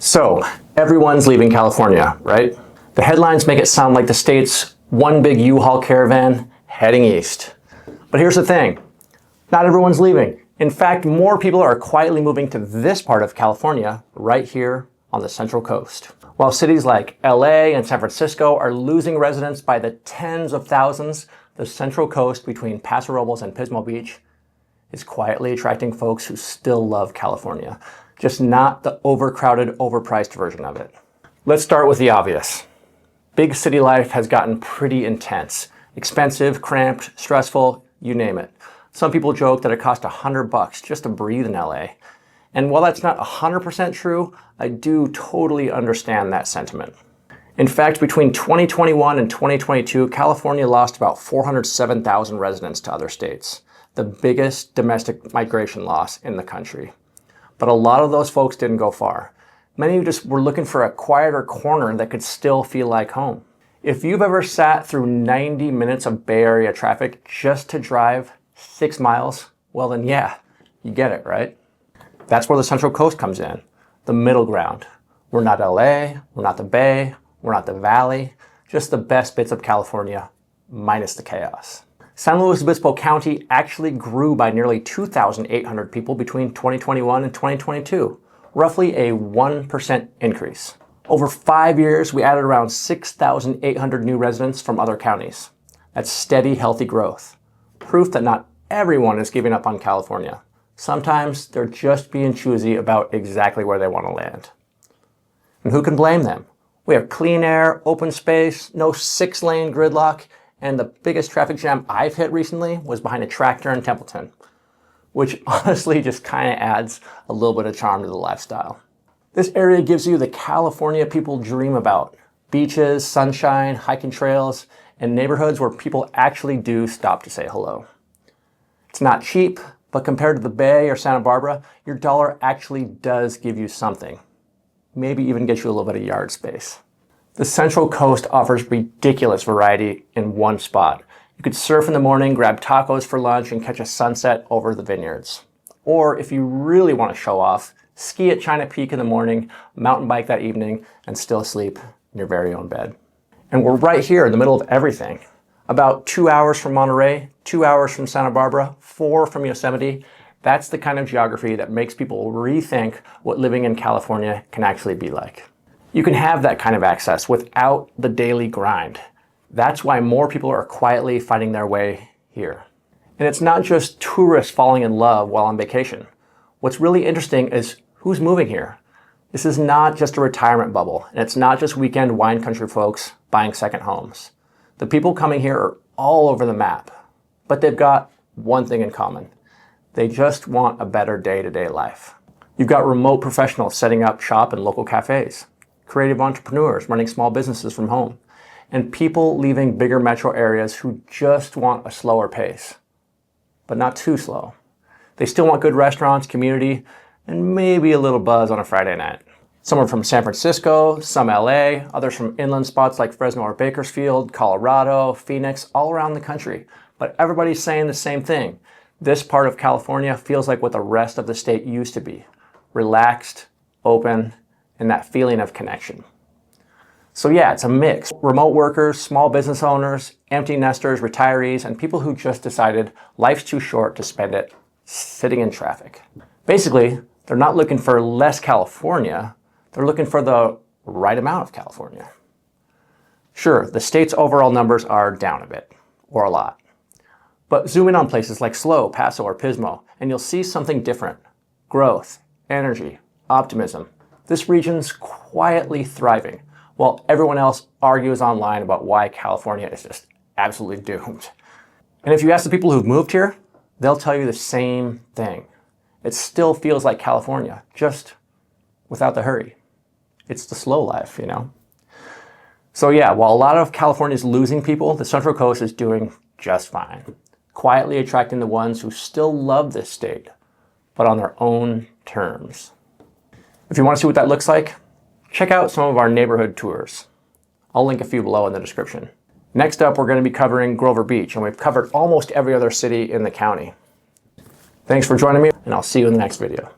So, everyone's leaving California, right? The headlines make it sound like the state's one big U-Haul caravan heading east. But here's the thing, not everyone's leaving. In fact, more people are quietly moving to this part of California right here on the Central Coast. While cities like LA and San Francisco are losing residents by the tens of thousands, the Central Coast between Paso Robles and Pismo Beach is quietly attracting folks who still love California, just not the overcrowded, overpriced version of it. Let's start with the obvious. Big city life has gotten pretty intense. Expensive, cramped, stressful, you name it. Some people joke that it costs $100 just to breathe in LA. And while that's not 100% true, I do totally understand that sentiment. In fact, between 2021 and 2022, California lost about 407,000 residents to other states, the biggest domestic migration loss in the country. But a lot of those folks didn't go far. Many just were looking for a quieter corner that could still feel like home. If you've ever sat through 90 minutes of Bay Area traffic just to drive 6 miles, well then yeah, you get it, right? That's where the Central Coast comes in, the middle ground. We're not LA, we're not the Bay, we're not the Valley, just the best bits of California, minus the chaos. San Luis Obispo County actually grew by nearly 2,800 people between 2021 and 2022, roughly a 1% increase. Over 5 years, we added around 6,800 new residents from other counties. That's steady, healthy growth. Proof that not everyone is giving up on California. Sometimes they're just being choosy about exactly where they want to land. And who can blame them? We have clean air, open space, no 6-lane gridlock, and the biggest traffic jam I've hit recently was behind a tractor in Templeton, which honestly just kind of adds a little bit of charm to the lifestyle. This area gives you the California people dream about. Beaches, sunshine, hiking trails, and neighborhoods where people actually do stop to say hello. It's not cheap, but compared to the Bay or Santa Barbara, your dollar actually does give you something. Maybe even get you a little bit of yard space. The Central Coast offers ridiculous variety in one spot. You could surf in the morning, grab tacos for lunch, and catch a sunset over the vineyards. Or if you really want to show off, ski at China Peak in the morning, mountain bike that evening, and still sleep in your very own bed. And we're right here in the middle of everything. About 2 hours from Monterey, 2 hours from Santa Barbara, 4 from Yosemite. That's the kind of geography that makes people rethink what living in California can actually be like. You can have that kind of access without the daily grind. That's why more people are quietly finding their way here. And it's not just tourists falling in love while on vacation. What's really interesting is who's moving here. This is not just a retirement bubble, and it's not just weekend wine country folks buying second homes. The people coming here are all over the map, but they've got one thing in common. They just want a better day-to-day life. You've got remote professionals setting up shop in local cafes, creative entrepreneurs running small businesses from home, and people leaving bigger metro areas who just want a slower pace, but not too slow. They still want good restaurants, community, and maybe a little buzz on a Friday night. Some are from San Francisco, some LA, others from inland spots like Fresno or Bakersfield, Colorado, Phoenix, all around the country. But everybody's saying the same thing. This part of California feels like what the rest of the state used to be. Relaxed, open, and that feeling of connection. So yeah, it's a mix. Remote workers, small business owners, empty nesters, retirees, and people who just decided life's too short to spend it sitting in traffic. Basically, they're not looking for less California, they're looking for the right amount of California. Sure, the state's overall numbers are down a bit, or a lot. But zoom in on places like SLO, Paso, or Pismo, and you'll see something different. Growth, energy, optimism. This region's quietly thriving, while everyone else argues online about why California is just absolutely doomed. And if you ask the people who've moved here, they'll tell you the same thing. It still feels like California, just without the hurry. It's the slow life, you know? So yeah, while a lot of California's losing people, the Central Coast is doing just fine, quietly attracting the ones who still love this state, but on their own terms. If you want to see what that looks like, check out some of our neighborhood tours. I'll link a few below in the description. Next up, we're going to be covering Grover Beach, and we've covered almost every other city in the county. Thanks for joining me, and I'll see you in the next video.